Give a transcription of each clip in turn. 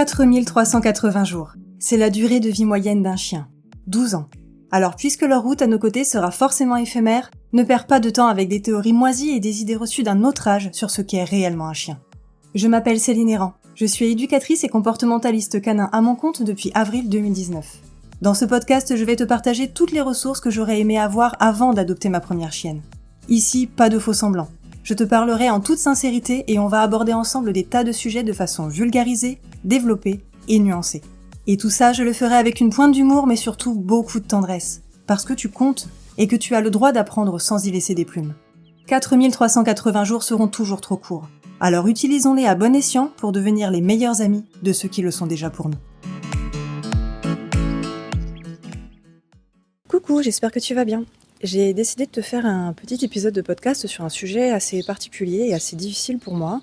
4380 jours. C'est la durée de vie moyenne d'un chien. 12 ans. Alors puisque leur route à nos côtés sera forcément éphémère, ne perds pas de temps avec des théories moisies et des idées reçues d'un autre âge sur ce qu'est réellement un chien. Je m'appelle Céline Errand. Je suis éducatrice et comportementaliste canin à mon compte depuis avril 2019. Dans ce podcast, je vais te partager toutes les ressources que j'aurais aimé avoir avant d'adopter ma première chienne. Ici, pas de faux semblants. Je te parlerai en toute sincérité et on va aborder ensemble des tas de sujets de façon vulgarisée, développée et nuancée. Et tout ça, je le ferai avec une pointe d'humour mais surtout beaucoup de tendresse. Parce que tu comptes et que tu as le droit d'apprendre sans y laisser des plumes. 4380 jours seront toujours trop courts. Alors utilisons-les à bon escient pour devenir les meilleurs amis de ceux qui le sont déjà pour nous. Coucou, j'espère que tu vas bien. J'ai décidé de te faire un petit épisode de podcast sur un sujet assez particulier et assez difficile pour moi.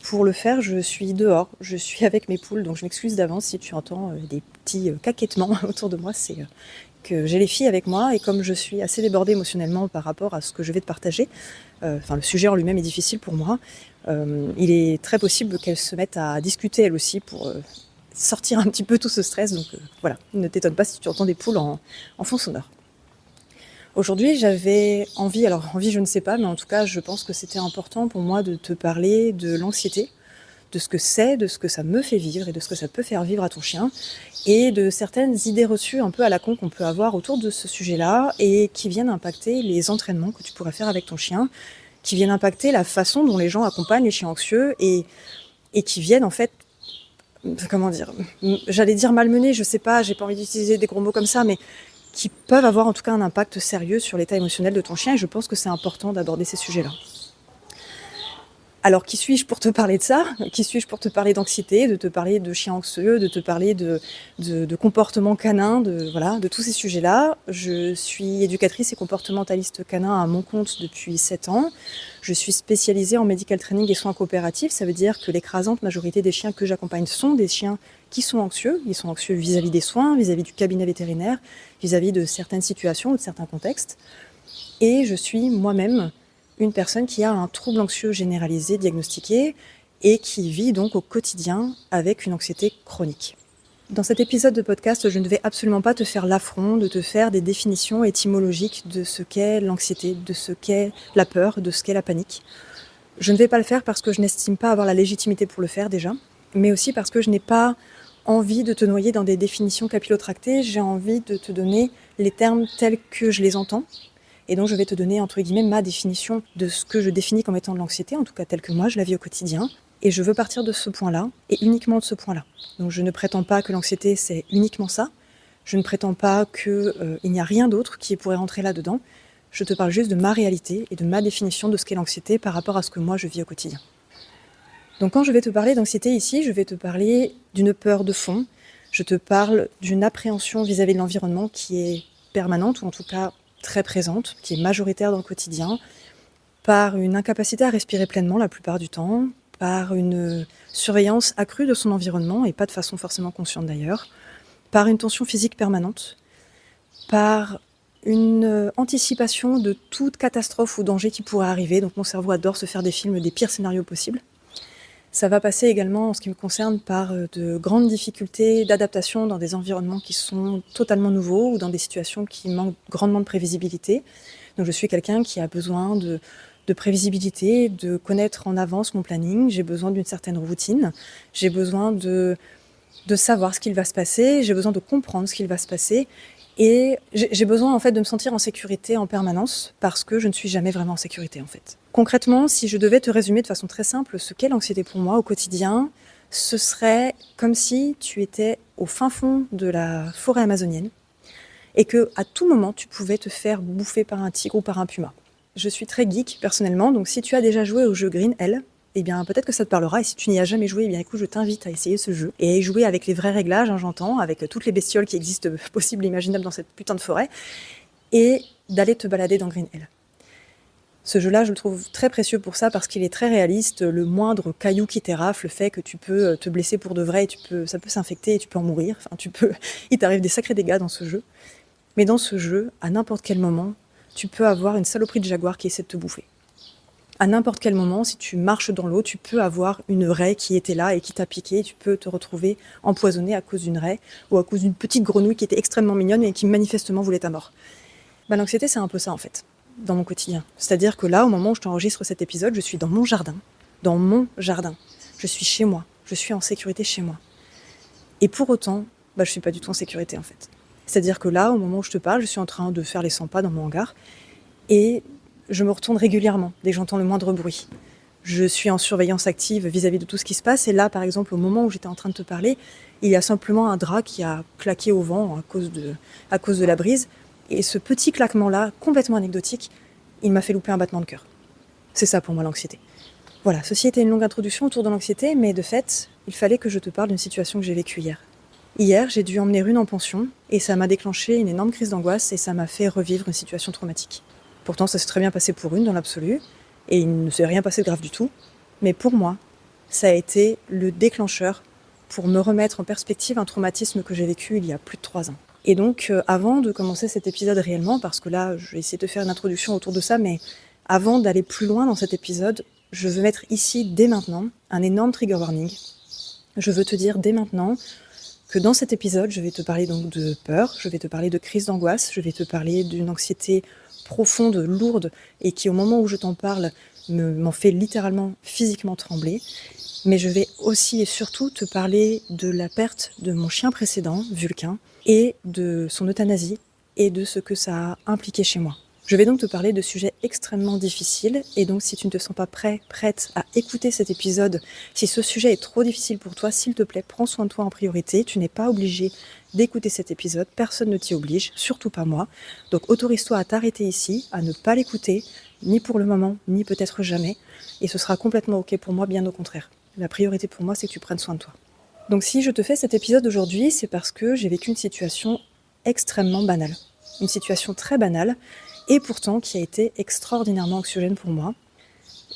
Pour le faire, je suis dehors, je suis avec mes poules, donc je m'excuse d'avance si tu entends des petits caquettements autour de moi, c'est que j'ai les filles avec moi et comme je suis assez débordée émotionnellement par rapport à ce que je vais te partager, le sujet en lui-même est difficile pour moi, il est très possible qu'elles se mettent à discuter elles aussi pour sortir un petit peu tout ce stress, donc voilà, ne t'étonne pas si tu entends des poules en fond sonore. Aujourd'hui, j'avais envie je ne sais pas, mais en tout cas, je pense que c'était important pour moi de te parler de l'anxiété, de ce que c'est, de ce que ça me fait vivre et de ce que ça peut faire vivre à ton chien, et de certaines idées reçues un peu à la con qu'on peut avoir autour de ce sujet-là et qui viennent impacter les entraînements que tu pourrais faire avec ton chien, qui viennent impacter la façon dont les gens accompagnent les chiens anxieux et qui viennent en fait, j'allais dire malmener, je sais pas, j'ai pas envie d'utiliser des gros mots comme ça, mais qui peuvent avoir en tout cas un impact sérieux sur l'état émotionnel de ton chien et je pense que c'est important d'aborder ces sujets-là. Alors qui suis-je pour te parler de ça ? Qui suis-je pour te parler d'anxiété, de te parler de chiens anxieux, de te parler de comportement canin, de tous ces sujets-là. Je suis éducatrice et comportementaliste canin à mon compte depuis 7 ans. Je suis spécialisée en medical training et soins coopératifs. Ça veut dire que l'écrasante majorité des chiens que j'accompagne sont des chiens qui sont anxieux. Ils sont anxieux vis-à-vis des soins, vis-à-vis du cabinet vétérinaire, vis-à-vis de certaines situations ou de certains contextes. Et je suis moi-même une personne qui a un trouble anxieux généralisé diagnostiqué et qui vit donc au quotidien avec une anxiété chronique. Dans cet épisode de podcast, je ne vais absolument pas te faire l'affront de te faire des définitions étymologiques de ce qu'est l'anxiété, de ce qu'est la peur, de ce qu'est la panique. Je ne vais pas le faire parce que je n'estime pas avoir la légitimité pour le faire déjà, mais aussi parce que je n'ai pas envie de te noyer dans des définitions capillotractées, j'ai envie de te donner les termes tels que je les entends. Et donc je vais te donner entre guillemets ma définition de ce que je définis comme étant de l'anxiété, en tout cas telle que moi je la vis au quotidien. Et je veux partir de ce point-là, et uniquement de ce point-là. Donc je ne prétends pas que l'anxiété c'est uniquement ça, je ne prétends pas qu'il n'y a rien d'autre qui pourrait rentrer là-dedans. Je te parle juste de ma réalité et de ma définition de ce qu'est l'anxiété par rapport à ce que moi je vis au quotidien. Donc quand je vais te parler d'anxiété ici, je vais te parler d'une peur de fond, je te parle d'une appréhension vis-à-vis de l'environnement qui est permanente, ou en tout cas très présente, qui est majoritaire dans le quotidien, par une incapacité à respirer pleinement la plupart du temps, par une surveillance accrue de son environnement, et pas de façon forcément consciente d'ailleurs, par une tension physique permanente, par une anticipation de toute catastrophe ou danger qui pourrait arriver. Donc mon cerveau adore se faire des films des pires scénarios possibles. Ça va passer également, en ce qui me concerne, par de grandes difficultés d'adaptation dans des environnements qui sont totalement nouveaux ou dans des situations qui manquent grandement de prévisibilité. Donc je suis quelqu'un qui a besoin de prévisibilité, de connaître en avance mon planning, j'ai besoin d'une certaine routine, j'ai besoin de savoir ce qu'il va se passer, j'ai besoin de comprendre ce qu'il va se passer et j'ai besoin en fait de me sentir en sécurité en permanence parce que je ne suis jamais vraiment en sécurité en fait. Concrètement, si je devais te résumer de façon très simple ce qu'est l'anxiété pour moi au quotidien, ce serait comme si tu étais au fin fond de la forêt amazonienne et que à tout moment tu pouvais te faire bouffer par un tigre ou par un puma. Je suis très geek personnellement, donc si tu as déjà joué au jeu Green Hell, eh bien peut-être que ça te parlera, et si tu n'y as jamais joué, eh bien écoute, je t'invite à essayer ce jeu, et à y jouer avec les vrais réglages, j'entends, avec toutes les bestioles qui existent possibles et imaginables dans cette putain de forêt, et d'aller te balader dans Green Hell. Ce jeu-là, je le trouve très précieux pour ça, parce qu'il est très réaliste, le moindre caillou qui t'érafle fait que tu peux te blesser pour de vrai, et ça peut s'infecter et tu peux en mourir, il t'arrive des sacrés dégâts dans ce jeu. Mais dans ce jeu, à n'importe quel moment, tu peux avoir une saloperie de jaguar qui essaie de te bouffer. À n'importe quel moment, si tu marches dans l'eau, tu peux avoir une raie qui était là et qui t'a piqué. Tu peux te retrouver empoisonné à cause d'une raie ou à cause d'une petite grenouille qui était extrêmement mignonne et qui manifestement voulait ta mort. L'anxiété, c'est un peu ça en fait, dans mon quotidien. C'est-à-dire que là, au moment où je t'enregistre cet épisode, je suis dans mon jardin. Dans mon jardin. Je suis chez moi. Je suis en sécurité chez moi. Et pour autant, je suis pas du tout en sécurité en fait. C'est-à-dire que là, au moment où je te parle, je suis en train de faire les 100 pas dans mon hangar et je me retourne régulièrement dès que j'entends le moindre bruit. Je suis en surveillance active vis-à-vis de tout ce qui se passe. Et là, par exemple, au moment où j'étais en train de te parler, il y a simplement un drap qui a claqué au vent à cause de la brise. Et ce petit claquement-là, complètement anecdotique, il m'a fait louper un battement de cœur. C'est ça pour moi l'anxiété. Voilà, ceci était une longue introduction autour de l'anxiété, mais de fait, il fallait que je te parle d'une situation que j'ai vécue hier. Hier, j'ai dû emmener Rune en pension, et ça m'a déclenché une énorme crise d'angoisse, et ça m'a fait revivre une situation traumatique. Pourtant, ça s'est très bien passé pour Rune dans l'absolu, et il ne s'est rien passé de grave du tout. Mais pour moi, ça a été le déclencheur pour me remettre en perspective un traumatisme que j'ai vécu il y a plus de 3 ans. Et donc, avant de commencer cet épisode réellement, parce que là, je vais essayer de faire une introduction autour de ça, mais avant d'aller plus loin dans cet épisode, je veux mettre ici, dès maintenant, un énorme trigger warning. Je veux te dire dès maintenant que dans cet épisode, je vais te parler donc de peur, je vais te parler de crise d'angoisse, je vais te parler d'une anxiété profonde, lourde, et qui au moment où je t'en parle m'en fait littéralement physiquement trembler. Mais je vais aussi et surtout te parler de la perte de mon chien précédent, Vulcain, et de son euthanasie, et de ce que ça a impliqué chez moi. Je vais donc te parler de sujets extrêmement difficiles, et donc si tu ne te sens pas prête à écouter cet épisode, si ce sujet est trop difficile pour toi, s'il te plaît, prends soin de toi en priorité, tu n'es pas obligé d'écouter cet épisode, personne ne t'y oblige, surtout pas moi. Donc autorise-toi à t'arrêter ici, à ne pas l'écouter, ni pour le moment, ni peut-être jamais, et ce sera complètement ok pour moi, bien au contraire. La priorité pour moi, c'est que tu prennes soin de toi. Donc si je te fais cet épisode aujourd'hui, c'est parce que j'ai vécu une situation extrêmement banale. Une situation très banale, et pourtant qui a été extraordinairement anxiogène pour moi.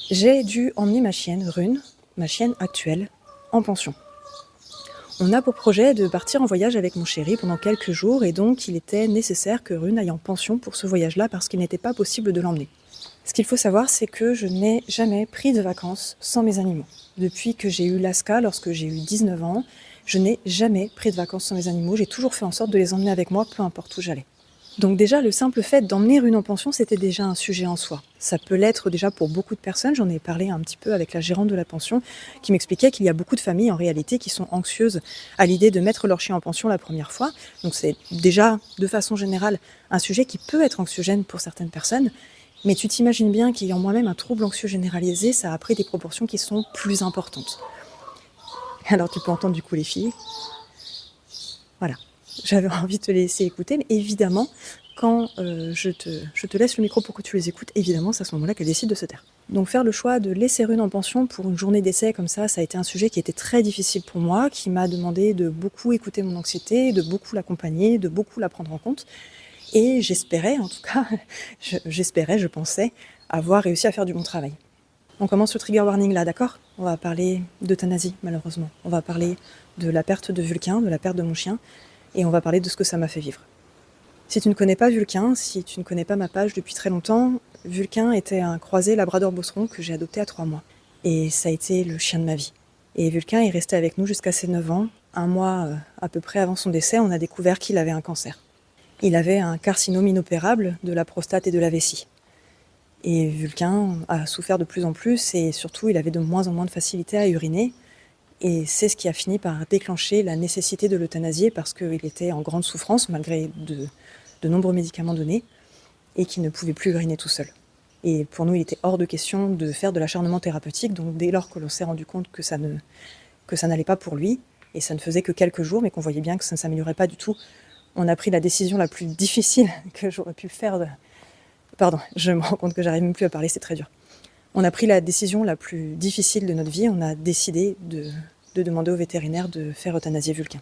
J'ai dû emmener ma chienne, Rune, ma chienne actuelle, en pension. On a pour projet de partir en voyage avec mon chéri pendant quelques jours, et donc il était nécessaire que Rune aille en pension pour ce voyage-là, parce qu'il n'était pas possible de l'emmener. Ce qu'il faut savoir, c'est que je n'ai jamais pris de vacances sans mes animaux. Depuis que j'ai eu Laska, lorsque j'ai eu 19 ans, je n'ai jamais pris de vacances sans mes animaux. J'ai toujours fait en sorte de les emmener avec moi, peu importe où j'allais. Donc déjà, le simple fait d'emmener Rune en pension, c'était déjà un sujet en soi. Ça peut l'être déjà pour beaucoup de personnes. J'en ai parlé un petit peu avec la gérante de la pension, qui m'expliquait qu'il y a beaucoup de familles, en réalité, qui sont anxieuses à l'idée de mettre leur chien en pension la première fois. Donc c'est déjà, de façon générale, un sujet qui peut être anxiogène pour certaines personnes. Mais tu t'imagines bien qu'ayant moi-même un trouble anxieux généralisé, ça a pris des proportions qui sont plus importantes. Alors tu peux entendre du coup les filles. Voilà. J'avais envie de te laisser écouter, mais évidemment, quand je te laisse le micro pour que tu les écoutes, évidemment, c'est à ce moment-là qu'elle décide de se taire. Donc faire le choix de laisser Rune en pension pour une journée d'essai comme ça a été un sujet qui était très difficile pour moi, qui m'a demandé de beaucoup écouter mon anxiété, de beaucoup l'accompagner, de beaucoup la prendre en compte. Et j'espérais, en tout cas, je pensais avoir réussi à faire du bon travail. On commence le trigger warning là, d'accord ? On va parler d'euthanasie, malheureusement. On va parler de la perte de Vulcain, de la perte de mon chien, et on va parler de ce que ça m'a fait vivre. Si tu ne connais pas Vulcain, si tu ne connais pas ma page depuis très longtemps, Vulcain était un croisé labrador bosseron que j'ai adopté à 3 mois. Et ça a été le chien de ma vie. Et Vulcain est resté avec nous jusqu'à ses 9 ans. 1 mois à peu près avant son décès, on a découvert qu'il avait un cancer. Il avait un carcinome inopérable de la prostate et de la vessie. Et Vulcain a souffert de plus en plus, et surtout il avait de moins en moins de facilité à uriner. Et c'est ce qui a fini par déclencher la nécessité de l'euthanasier, parce qu'il était en grande souffrance malgré de nombreux médicaments donnés, et qu'il ne pouvait plus uriner tout seul. Et pour nous, il était hors de question de faire de l'acharnement thérapeutique, donc dès lors que l'on s'est rendu compte que ça n'allait pas pour lui, et ça ne faisait que quelques jours, mais qu'on voyait bien que ça ne s'améliorait pas du tout, on a pris la décision la plus difficile que j'aurais pu faire. Pardon, je me rends compte que j'arrive même plus à parler, c'est très dur. On a pris la décision la plus difficile de notre vie, on a décidé de demander au vétérinaire de faire euthanasier Vulcain.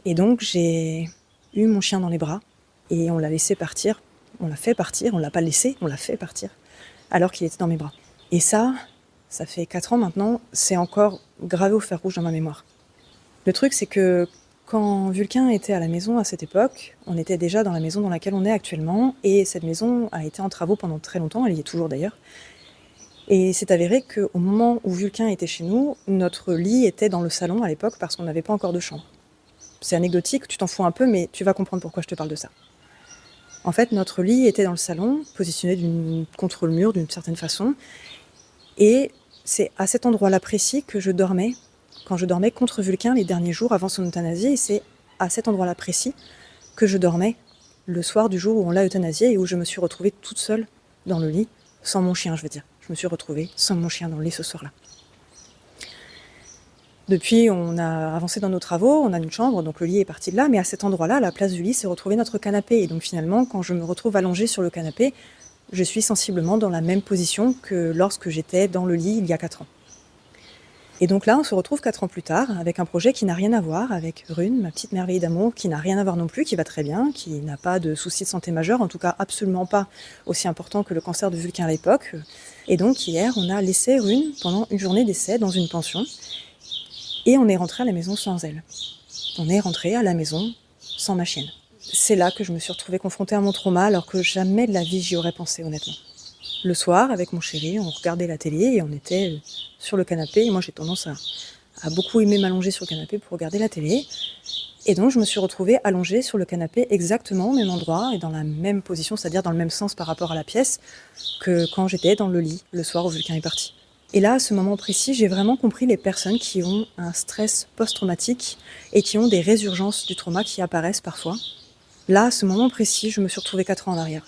Et donc j'ai eu mon chien dans les bras, et on l'a laissé partir, on l'a fait partir, on l'a pas laissé, on l'a fait partir, alors qu'il était dans mes bras. Et ça fait 4 ans maintenant, c'est encore gravé au fer rouge dans ma mémoire. Le truc, c'est que quand Vulcain était à la maison à cette époque, on était déjà dans la maison dans laquelle on est actuellement, et cette maison a été en travaux pendant très longtemps, elle y est toujours d'ailleurs. Et c'est avéré qu'au moment où Vulcain était chez nous, notre lit était dans le salon à l'époque parce qu'on n'avait pas encore de chambre. C'est anecdotique, tu t'en fous un peu, mais tu vas comprendre pourquoi je te parle de ça. En fait, notre lit était dans le salon, positionné contre le mur d'une certaine façon, et c'est à cet endroit-là précis que je dormais, quand je dormais contre Vulcain les derniers jours avant son euthanasie, et c'est à cet endroit-là précis que je dormais le soir du jour où on l'a euthanasié et où je me suis retrouvée toute seule dans le lit, sans mon chien, je veux dire. Je me suis retrouvée sans mon chien dans le lit ce soir-là. Depuis, on a avancé dans nos travaux, on a une chambre, donc le lit est parti de là, mais à cet endroit-là, à la place du lit, s'est retrouvé notre canapé. Et donc finalement, quand je me retrouve allongée sur le canapé, je suis sensiblement dans la même position que lorsque j'étais dans le lit il y a 4 ans. Et donc là, on se retrouve 4 ans plus tard, avec un projet qui n'a rien à voir, avec Rune, ma petite merveille d'amour, qui n'a rien à voir non plus, qui va très bien, qui n'a pas de soucis de santé majeurs, en tout cas absolument pas aussi important que le cancer de Vulcain à l'époque. Et donc hier, on a laissé Rune pendant une journée d'essai dans une pension, et on est rentré à la maison sans elle. On est rentré à la maison sans ma chienne. C'est là que je me suis retrouvée confrontée à mon trauma, alors que jamais de la vie j'y aurais pensé, honnêtement. Le soir, avec mon chéri, on regardait la télé et on était sur le canapé. Et moi, j'ai tendance à beaucoup aimer m'allonger sur le canapé pour regarder la télé. Et donc, je me suis retrouvée allongée sur le canapé exactement au même endroit et dans la même position, c'est-à-dire dans le même sens par rapport à la pièce que quand j'étais dans le lit le soir où Vulcain est parti. Et là, à ce moment précis, j'ai vraiment compris les personnes qui ont un stress post-traumatique et qui ont des résurgences du trauma qui apparaissent parfois. Là, à ce moment précis, je me suis retrouvée 4 ans en arrière.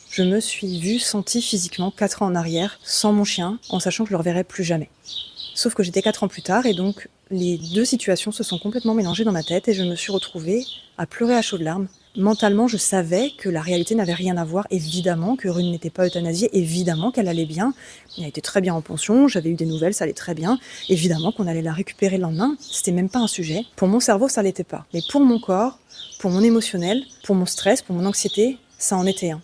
Je me suis vue, sentie physiquement 4 ans en arrière, sans mon chien, en sachant que je le reverrai plus jamais. Sauf que j'étais 4 ans plus tard, et donc les deux situations se sont complètement mélangées dans ma tête, et je me suis retrouvée à pleurer à chaudes larmes. Mentalement, je savais que la réalité n'avait rien à voir, évidemment, que Rune n'était pas euthanasiée, évidemment qu'elle allait bien. Elle était très bien en pension, j'avais eu des nouvelles, ça allait très bien. Évidemment qu'on allait la récupérer le lendemain, c'était même pas un sujet. Pour mon cerveau, ça l'était pas. Mais pour mon corps, pour mon émotionnel, pour mon stress, pour mon anxiété, ça en était un.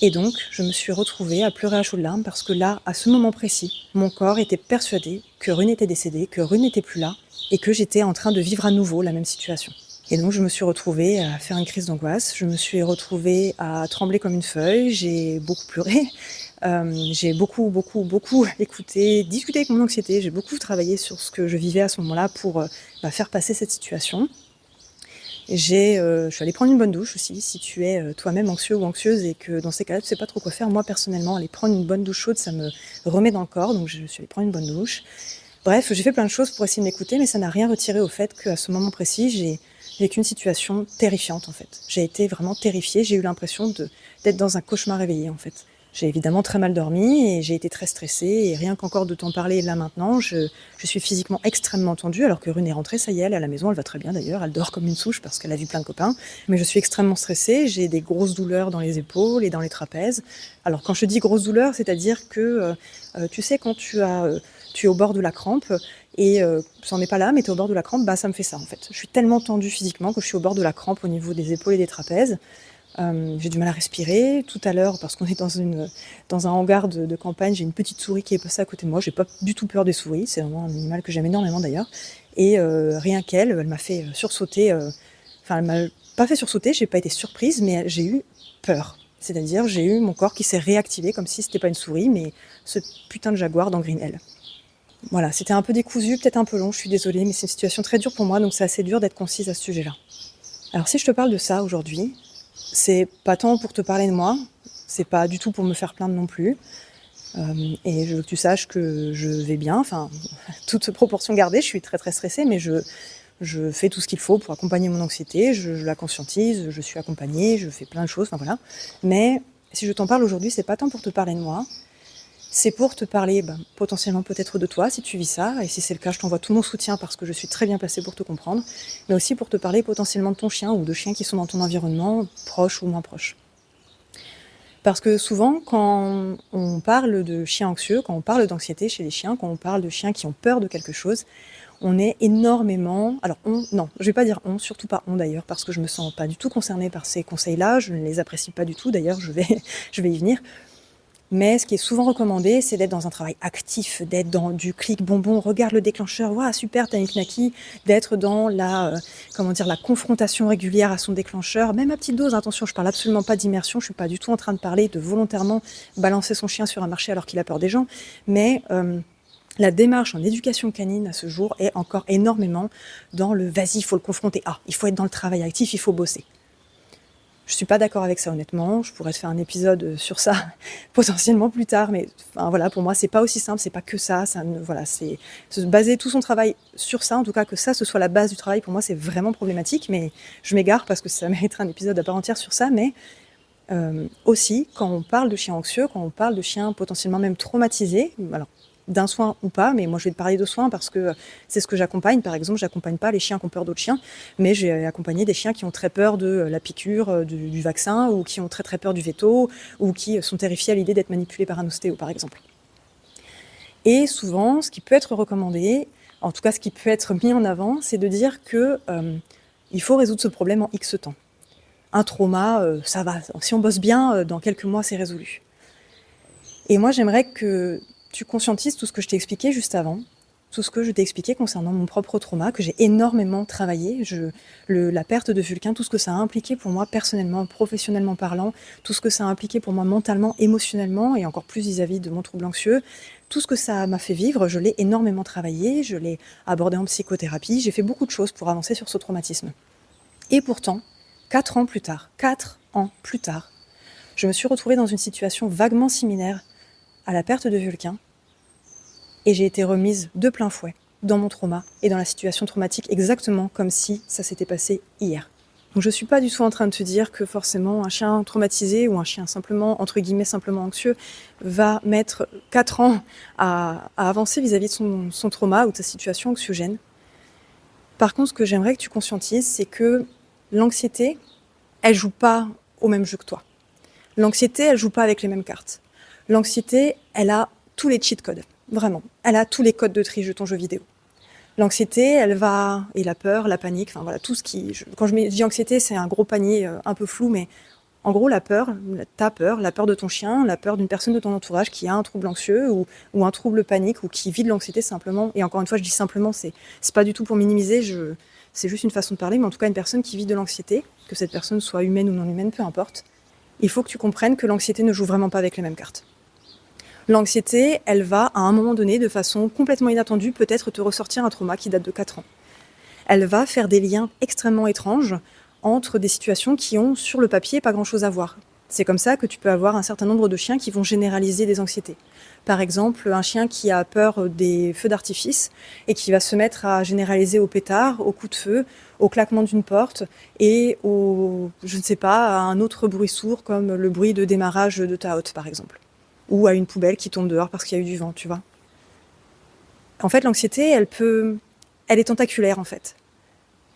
Et donc, je me suis retrouvée à pleurer à chaudes larmes parce que là, à ce moment précis, mon corps était persuadé que Rune était décédée, que Rune n'était plus là, et que j'étais en train de vivre à nouveau la même situation. Et donc, je me suis retrouvée à faire une crise d'angoisse, je me suis retrouvée à trembler comme une feuille, j'ai beaucoup pleuré, j'ai beaucoup écouté, discuté avec mon anxiété, j'ai beaucoup travaillé sur ce que je vivais à ce moment-là pour faire passer cette situation. Je suis allée prendre une bonne douche aussi, si tu es toi-même anxieux ou anxieuse et que dans ces cas-là tu sais pas trop quoi faire. Moi personnellement, aller prendre une bonne douche chaude, ça me remet dans le corps, donc je suis allée prendre une bonne douche. Bref, j'ai fait plein de choses pour essayer de m'écouter, mais ça n'a rien retiré au fait qu'à ce moment précis, j'ai vécu une situation terrifiante en fait. J'ai été vraiment terrifiée, j'ai eu l'impression d'être dans un cauchemar éveillé en fait. J'ai évidemment très mal dormi et j'ai été très stressée, et rien qu'encore de t'en parler là maintenant, je suis physiquement extrêmement tendue, alors que Rune est rentrée, ça y est, elle est à la maison, elle va très bien d'ailleurs, elle dort comme une souche parce qu'elle a vu plein de copains, mais je suis extrêmement stressée, j'ai des grosses douleurs dans les épaules et dans les trapèzes. Alors quand je dis grosses douleurs, c'est-à-dire que tu sais quand tu es au bord de la crampe et ça n'en est pas là, mais tu es au bord de la crampe, ça me fait ça en fait. Je suis tellement tendue physiquement que je suis au bord de la crampe au niveau des épaules et des trapèzes. J'ai du mal à respirer. Tout à l'heure, parce qu'on est dans un hangar de campagne, j'ai une petite souris qui est passée à côté de moi. J'ai pas du tout peur des souris, c'est vraiment un animal que j'aime énormément d'ailleurs. Et rien qu'elle, elle m'a fait sursauter. Enfin, elle m'a pas fait sursauter, j'ai pas été surprise, mais j'ai eu peur. C'est-à-dire, j'ai eu mon corps qui s'est réactivé comme si c'était pas une souris, mais ce putain de jaguar dans Green Hell. Voilà, c'était un peu décousu, peut-être un peu long, je suis désolée, mais c'est une situation très dure pour moi, donc c'est assez dur d'être concise à ce sujet-là. Alors si je te parle de ça aujourd'hui, c'est pas tant pour te parler de moi, c'est pas du tout pour me faire plaindre non plus. Et je veux que tu saches que je vais bien, enfin, toute proportion gardée, je suis très très stressée, mais je fais tout ce qu'il faut pour accompagner mon anxiété, je la conscientise, je suis accompagnée, je fais plein de choses, enfin voilà. Mais si je t'en parle aujourd'hui, c'est pas tant pour te parler de moi, c'est pour te parler potentiellement peut-être de toi, si tu vis ça, et si c'est le cas, je t'envoie tout mon soutien parce que je suis très bien placée pour te comprendre, mais aussi pour te parler potentiellement de ton chien ou de chiens qui sont dans ton environnement, proches ou moins proches. Parce que souvent, quand on parle de chiens anxieux, quand on parle d'anxiété chez les chiens, quand on parle de chiens qui ont peur de quelque chose, on est énormément... Alors, non, je vais pas dire on, surtout pas on d'ailleurs, parce que je me sens pas du tout concernée par ces conseils-là, je ne les apprécie pas du tout, d'ailleurs, je vais y venir. Mais ce qui est souvent recommandé, c'est d'être dans un travail actif, d'être dans du clic bonbon, regarde le déclencheur, waouh super, t'as une knacky, d'être dans la confrontation régulière à son déclencheur, même à petite dose, attention, je parle absolument pas d'immersion, je suis pas du tout en train de parler de volontairement balancer son chien sur un marché alors qu'il a peur des gens, mais la démarche en éducation canine à ce jour est encore énormément dans le vas-y, il faut le confronter, il faut être dans le travail actif, il faut bosser. Je suis pas d'accord avec ça honnêtement, je pourrais te faire un épisode sur ça potentiellement plus tard, mais enfin, voilà, pour moi c'est pas aussi simple, c'est pas que ça, c'est se baser tout son travail sur ça, en tout cas que ça ce soit la base du travail, pour moi c'est vraiment problématique, mais je m'égare parce que ça mériterait un épisode à part entière sur ça, mais aussi quand on parle de chiens anxieux, quand on parle de chiens potentiellement même traumatisés, alors d'un soin ou pas, mais moi je vais te parler de soins parce que c'est ce que j'accompagne. Par exemple, j'accompagne pas les chiens qui ont peur d'autres chiens, mais j'ai accompagné des chiens qui ont très peur de la piqûre, du vaccin, ou qui ont très très peur du veto, ou qui sont terrifiés à l'idée d'être manipulés par un ostéo, par exemple. Et souvent, ce qui peut être recommandé, en tout cas ce qui peut être mis en avant, c'est de dire que il faut résoudre ce problème en X temps. Un trauma, ça va. Si on bosse bien, dans quelques mois, c'est résolu. Et moi, j'aimerais que tu conscientises tout ce que je t'ai expliqué juste avant, tout ce que je t'ai expliqué concernant mon propre trauma, que j'ai énormément travaillé, la perte de Vulcain, tout ce que ça a impliqué pour moi personnellement, professionnellement parlant, tout ce que ça a impliqué pour moi mentalement, émotionnellement, et encore plus vis-à-vis de mon trouble anxieux, tout ce que ça m'a fait vivre, je l'ai énormément travaillé, je l'ai abordé en psychothérapie, j'ai fait beaucoup de choses pour avancer sur ce traumatisme. Et pourtant, 4 ans plus tard, je me suis retrouvée dans une situation vaguement similaire à la perte de Vulcain, et j'ai été remise de plein fouet dans mon trauma et dans la situation traumatique exactement comme si ça s'était passé hier. Donc je suis pas du tout en train de te dire que forcément un chien traumatisé ou un chien simplement, entre guillemets, simplement anxieux va mettre 4 ans à avancer vis-à-vis de son trauma ou de sa situation anxiogène. Par contre, ce que j'aimerais que tu conscientises, c'est que l'anxiété, elle joue pas au même jeu que toi. L'anxiété, elle joue pas avec les mêmes cartes. L'anxiété, elle a tous les cheat codes, vraiment. Elle a tous les codes de triche de ton jeu vidéo. L'anxiété, elle va, et la peur, la panique, enfin voilà, tout ce qui... Quand je dis anxiété, c'est un gros panier un peu flou, mais en gros, la peur, ta peur, la peur de ton chien, la peur d'une personne de ton entourage qui a un trouble anxieux ou un trouble panique ou qui vit de l'anxiété simplement, et encore une fois, je dis simplement, c'est pas du tout pour minimiser, c'est juste une façon de parler, mais en tout cas, une personne qui vit de l'anxiété, que cette personne soit humaine ou non humaine, peu importe, il faut que tu comprennes que l'anxiété ne joue vraiment pas avec les mêmes cartes. L'anxiété, elle va, à un moment donné, de façon complètement inattendue, peut-être te ressortir un trauma qui date de 4 ans. Elle va faire des liens extrêmement étranges entre des situations qui ont, sur le papier, pas grand-chose à voir. C'est comme ça que tu peux avoir un certain nombre de chiens qui vont généraliser des anxiétés. Par exemple, un chien qui a peur des feux d'artifice et qui va se mettre à généraliser au pétard, au coup de feu, au claquement d'une porte et je ne sais pas, à un autre bruit sourd comme le bruit de démarrage de ta hotte, par exemple. Ou à une poubelle qui tombe dehors parce qu'il y a eu du vent, tu vois. En fait, l'anxiété, elle est tentaculaire, en fait.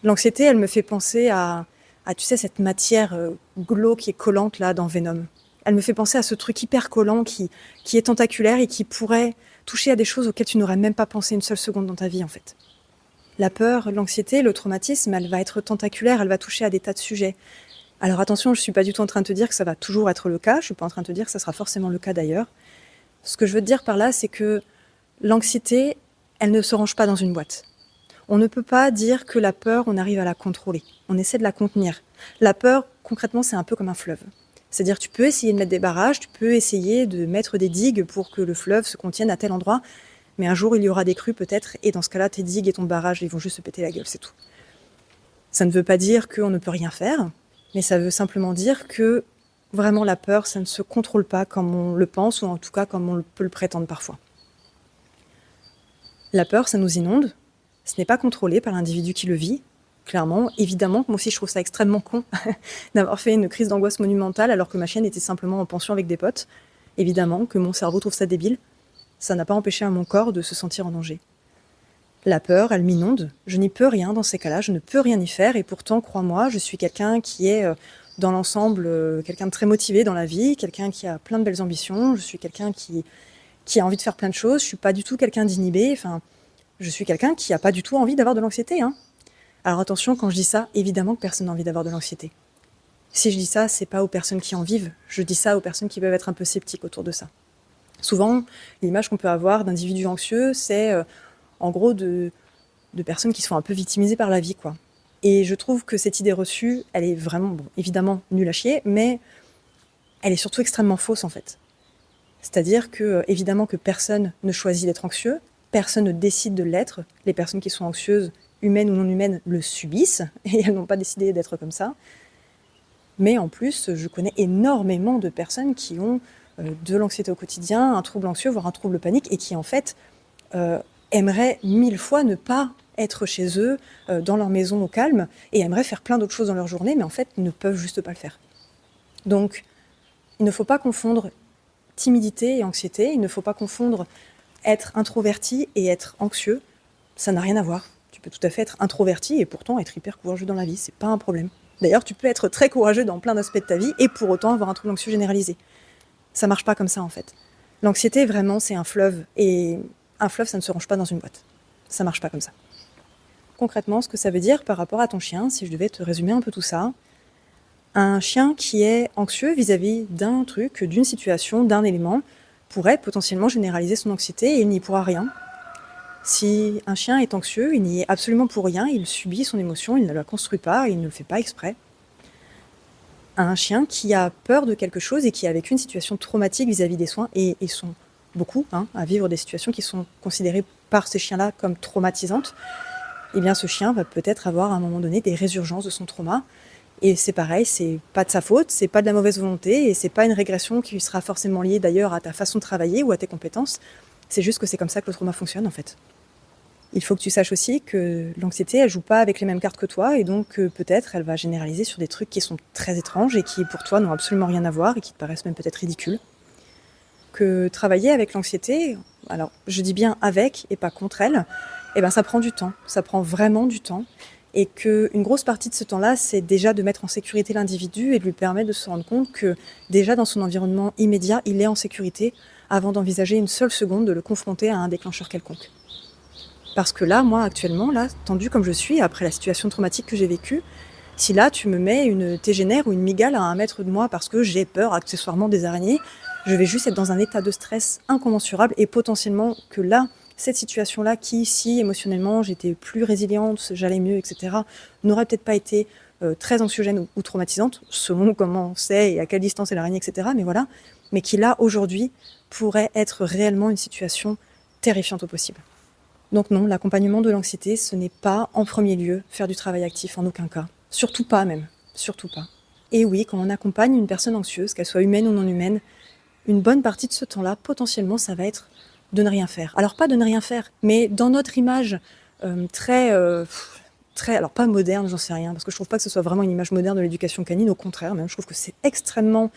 L'anxiété, elle me fait penser à tu sais, cette matière glauque et collante, là, dans Venom. Elle me fait penser à ce truc hyper collant qui est tentaculaire et qui pourrait toucher à des choses auxquelles tu n'aurais même pas pensé une seule seconde dans ta vie, en fait. La peur, l'anxiété, le traumatisme, elle va être tentaculaire, elle va toucher à des tas de sujets. Alors attention, je ne suis pas du tout en train de te dire que ça va toujours être le cas, je ne suis pas en train de te dire que ça sera forcément le cas d'ailleurs. Ce que je veux te dire par là, c'est que l'anxiété, elle ne se range pas dans une boîte. On ne peut pas dire que la peur, on arrive à la contrôler. On essaie de la contenir. La peur, concrètement, c'est un peu comme un fleuve. C'est-à-dire tu peux essayer de mettre des barrages, tu peux essayer de mettre des digues pour que le fleuve se contienne à tel endroit, mais un jour il y aura des crues peut-être, et dans ce cas-là, tes digues et ton barrage, ils vont juste se péter la gueule, c'est tout. Ça ne veut pas dire qu'on ne peut rien faire, mais ça veut simplement dire que vraiment la peur, ça ne se contrôle pas comme on le pense, ou en tout cas comme on peut le prétendre parfois. La peur, ça nous inonde, ce n'est pas contrôlé par l'individu qui le vit, clairement. Évidemment que moi aussi je trouve ça extrêmement con d'avoir fait une crise d'angoisse monumentale alors que ma chienne était simplement en pension avec des potes. Évidemment que mon cerveau trouve ça débile. Ça n'a pas empêché à mon corps de se sentir en danger. La peur, elle m'inonde. Je n'y peux rien dans ces cas-là, je ne peux rien y faire. Et pourtant, crois-moi, je suis quelqu'un qui est, dans l'ensemble, quelqu'un de très motivé dans la vie, quelqu'un qui a plein de belles ambitions. Je suis quelqu'un qui a envie de faire plein de choses. Je suis pas du tout quelqu'un d'inhibé. Enfin, je suis quelqu'un qui a pas du tout envie d'avoir de l'anxiété, hein. Alors attention, quand je dis ça, évidemment que personne n'a envie d'avoir de l'anxiété. Si je dis ça, c'est pas aux personnes qui en vivent, je dis ça aux personnes qui peuvent être un peu sceptiques autour de ça. Souvent, l'image qu'on peut avoir d'individus anxieux, c'est en gros de personnes qui sont un peu victimisées par la vie, quoi. Et je trouve que cette idée reçue, elle est vraiment, bon, évidemment, nulle à chier, mais elle est surtout extrêmement fausse, en fait. C'est-à-dire que, évidemment, que personne ne choisit d'être anxieux, personne ne décide de l'être. Les personnes qui sont anxieuses, humaines ou non humaines, le subissent, et elles n'ont pas décidé d'être comme ça. Mais en plus, je connais énormément de personnes qui ont de l'anxiété au quotidien, un trouble anxieux, voire un trouble panique, et qui, en fait, aimeraient 1000 fois ne pas être chez eux, dans leur maison au calme, et aimeraient faire plein d'autres choses dans leur journée, mais en fait ne peuvent juste pas le faire. Donc, il ne faut pas confondre timidité et anxiété, il ne faut pas confondre être introverti et être anxieux, ça n'a rien à voir. Tu peux tout à fait être introverti et pourtant être hyper courageux dans la vie, c'est pas un problème. D'ailleurs, tu peux être très courageux dans plein d'aspects de ta vie et pour autant avoir un trouble anxieux généralisé. Ça marche pas comme ça en fait. L'anxiété, vraiment, c'est un fleuve, et un fleuve, ça ne se range pas dans une boîte. Ça marche pas comme ça. Concrètement, ce que ça veut dire par rapport à ton chien, si je devais te résumer un peu tout ça, un chien qui est anxieux vis-à-vis d'un truc, d'une situation, d'un élément, pourrait potentiellement généraliser son anxiété et il n'y pourra rien. Si un chien est anxieux, il n'y est absolument pour rien, il subit son émotion, il ne la construit pas, il ne le fait pas exprès. Un chien qui a peur de quelque chose et qui a vécu une situation traumatique vis-à-vis des soins, et ils sont beaucoup à vivre des situations qui sont considérées par ces chiens-là comme traumatisantes, eh bien ce chien va peut-être avoir à un moment donné des résurgences de son trauma. Et c'est pareil, c'est pas de sa faute, c'est pas de la mauvaise volonté, et c'est pas une régression qui sera forcément liée d'ailleurs à ta façon de travailler ou à tes compétences. C'est juste que c'est comme ça que le trauma fonctionne en fait. Il faut que tu saches aussi que l'anxiété, elle joue pas avec les mêmes cartes que toi, et donc peut-être elle va généraliser sur des trucs qui sont très étranges et qui pour toi n'ont absolument rien à voir et qui te paraissent même peut-être ridicules. Que travailler avec l'anxiété, alors je dis bien avec et pas contre elle, eh ben ça prend du temps, ça prend vraiment du temps. Et qu'une grosse partie de ce temps-là, c'est déjà de mettre en sécurité l'individu et de lui permettre de se rendre compte que déjà dans son environnement immédiat, il est en sécurité avant d'envisager une seule seconde de le confronter à un déclencheur quelconque. Parce que là, moi actuellement, là, tendue comme je suis, après la situation traumatique que j'ai vécue, si là tu me mets une tégénère ou une mygale à 1 mètre de moi parce que j'ai peur accessoirement des araignées, je vais juste être dans un état de stress incommensurable et potentiellement que là, cette situation-là qui, si émotionnellement j'étais plus résiliente, j'allais mieux, etc., n'aurait peut-être pas été très anxiogène ou traumatisante, selon comment c'est et à quelle distance est l'araignée, etc., mais voilà, mais qui là, aujourd'hui, pourrait être réellement une situation terrifiante au possible. Donc non, l'accompagnement de l'anxiété, ce n'est pas en premier lieu faire du travail actif, en aucun cas. Surtout pas même, surtout pas. Et oui, quand on accompagne une personne anxieuse, qu'elle soit humaine ou non humaine, une bonne partie de ce temps-là, potentiellement, ça va être de ne rien faire. Alors pas de ne rien faire, mais dans notre image très, alors pas moderne, j'en sais rien, parce que je trouve pas que ce soit vraiment une image moderne de l'éducation canine, au contraire, même je trouve que c'est extrêmement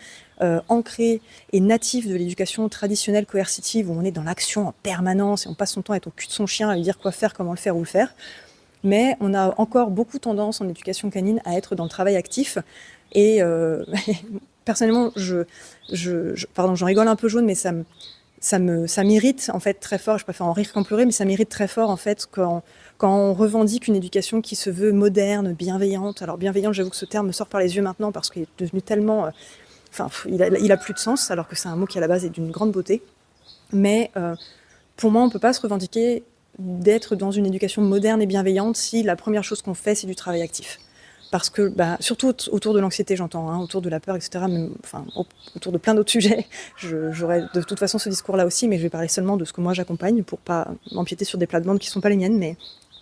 ancré et natif de l'éducation traditionnelle coercitive, où on est dans l'action en permanence et on passe son temps à être au cul de son chien, à lui dire quoi faire, comment le faire, où le faire. Mais on a encore beaucoup tendance en éducation canine à être dans le travail actif, et personnellement, pardon, j'en rigole un peu jaune, mais ça m'irrite en fait très fort, je préfère en rire qu'en pleurer, mais ça m'irrite très fort en fait quand on revendique une éducation qui se veut moderne, bienveillante. Alors bienveillante, j'avoue que ce terme me sort par les yeux maintenant parce qu'il est devenu tellement... il a plus de sens, alors que c'est un mot qui à la base est d'une grande beauté. Mais pour moi, on ne peut pas se revendiquer d'être dans une éducation moderne et bienveillante si la première chose qu'on fait, c'est du travail actif. Parce que, surtout autour de l'anxiété, j'entends, autour de la peur, etc., même, autour de plein d'autres sujets, j'aurai de toute façon ce discours-là aussi, mais je vais parler seulement de ce que moi j'accompagne pour pas m'empiéter sur des plates-bandes qui ne sont pas les miennes,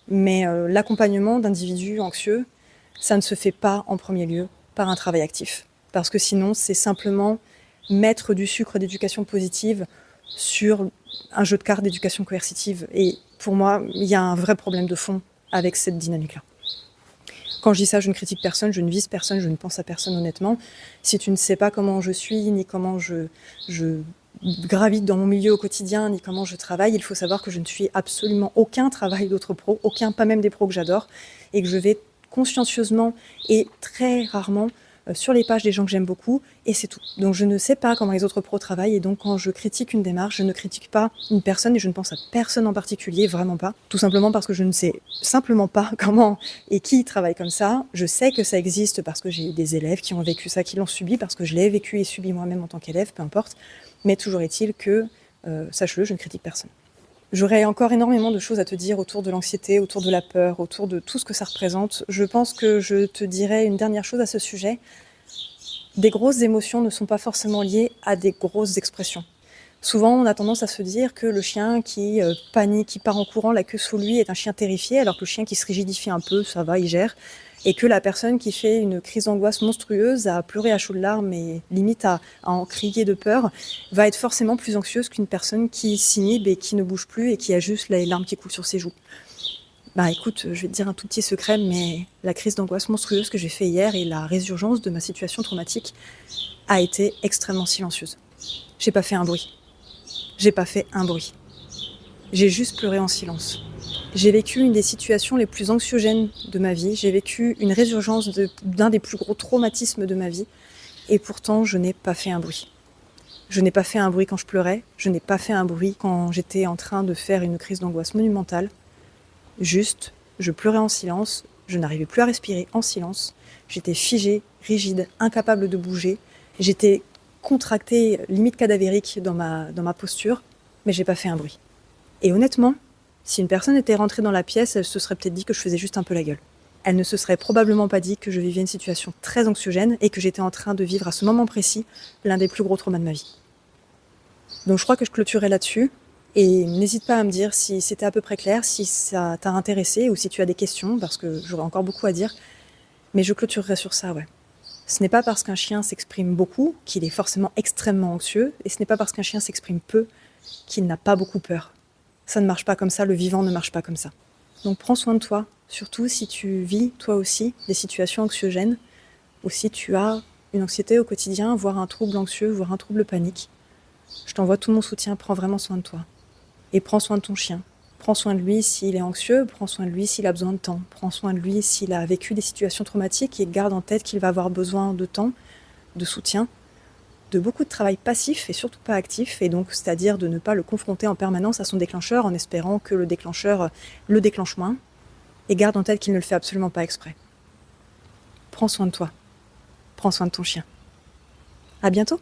mais l'accompagnement d'individus anxieux, ça ne se fait pas en premier lieu par un travail actif. Parce que sinon, c'est simplement mettre du sucre d'éducation positive sur un jeu de cartes d'éducation coercitive. Et pour moi, il y a un vrai problème de fond avec cette dynamique-là. Quand je dis ça, je ne critique personne, je ne vise personne, je ne pense à personne honnêtement. Si tu ne sais pas comment je suis, ni comment je gravite dans mon milieu au quotidien, ni comment je travaille, il faut savoir que je ne suis absolument aucun travail d'autres pros, aucun, pas même des pros que j'adore, et que je vais consciencieusement et très rarement sur les pages des gens que j'aime beaucoup, et c'est tout. Donc je ne sais pas comment les autres pros travaillent, et donc quand je critique une démarche, je ne critique pas une personne, et je ne pense à personne en particulier, vraiment pas. Tout simplement parce que je ne sais simplement pas comment et qui travaille comme ça. Je sais que ça existe parce que j'ai eu des élèves qui ont vécu ça, qui l'ont subi, parce que je l'ai vécu et subi moi-même en tant qu'élève, peu importe. Mais toujours est-il que, sache-le, je ne critique personne. J'aurais encore énormément de choses à te dire autour de l'anxiété, autour de la peur, autour de tout ce que ça représente. Je pense que je te dirais une dernière chose à ce sujet. Des grosses émotions ne sont pas forcément liées à des grosses expressions. Souvent, on a tendance à se dire que le chien qui panique, qui part en courant, la queue sous lui, est un chien terrifié, alors que le chien qui se rigidifie un peu, ça va, il gère. Et que la personne qui fait une crise d'angoisse monstrueuse, à pleurer à chaudes larmes et limite à en crier de peur, va être forcément plus anxieuse qu'une personne qui s'inhibe et qui ne bouge plus et qui a juste les larmes qui coulent sur ses joues. Bah écoute, je vais te dire un tout petit secret, mais la crise d'angoisse monstrueuse que j'ai fait hier et la résurgence de ma situation traumatique a été extrêmement silencieuse. J'ai pas fait un bruit. J'ai pas fait un bruit. J'ai juste pleuré en silence. J'ai vécu une des situations les plus anxiogènes de ma vie. J'ai vécu une résurgence d'un des plus gros traumatismes de ma vie. Et pourtant, je n'ai pas fait un bruit. Je n'ai pas fait un bruit quand je pleurais. Je n'ai pas fait un bruit quand j'étais en train de faire une crise d'angoisse monumentale. Juste, je pleurais en silence. Je n'arrivais plus à respirer en silence. J'étais figée, rigide, incapable de bouger. J'étais contractée, limite cadavérique dans ma posture. Mais j'ai pas fait un bruit. Et honnêtement, si une personne était rentrée dans la pièce, elle se serait peut-être dit que je faisais juste un peu la gueule. Elle ne se serait probablement pas dit que je vivais une situation très anxiogène et que j'étais en train de vivre à ce moment précis l'un des plus gros traumas de ma vie. Donc je crois que je clôturerai là-dessus. Et n'hésite pas à me dire si c'était à peu près clair, si ça t'a intéressé ou si tu as des questions, parce que j'aurais encore beaucoup à dire. Mais je clôturerai sur ça, ouais. Ce n'est pas parce qu'un chien s'exprime beaucoup qu'il est forcément extrêmement anxieux, et ce n'est pas parce qu'un chien s'exprime peu qu'il n'a pas beaucoup peur. Ça ne marche pas comme ça, le vivant ne marche pas comme ça. Donc prends soin de toi, surtout si tu vis, toi aussi, des situations anxiogènes, ou si tu as une anxiété au quotidien, voire un trouble anxieux, voire un trouble panique. Je t'envoie tout mon soutien, prends vraiment soin de toi. Et prends soin de ton chien. Prends soin de lui s'il est anxieux, prends soin de lui s'il a besoin de temps. Prends soin de lui s'il a vécu des situations traumatiques et garde en tête qu'il va avoir besoin de temps, de soutien, de beaucoup de travail passif et surtout pas actif, et donc c'est-à-dire de ne pas le confronter en permanence à son déclencheur en espérant que le déclencheur le déclenche moins, et garde en tête qu'il ne le fait absolument pas exprès. Prends soin de toi. Prends soin de ton chien. À bientôt!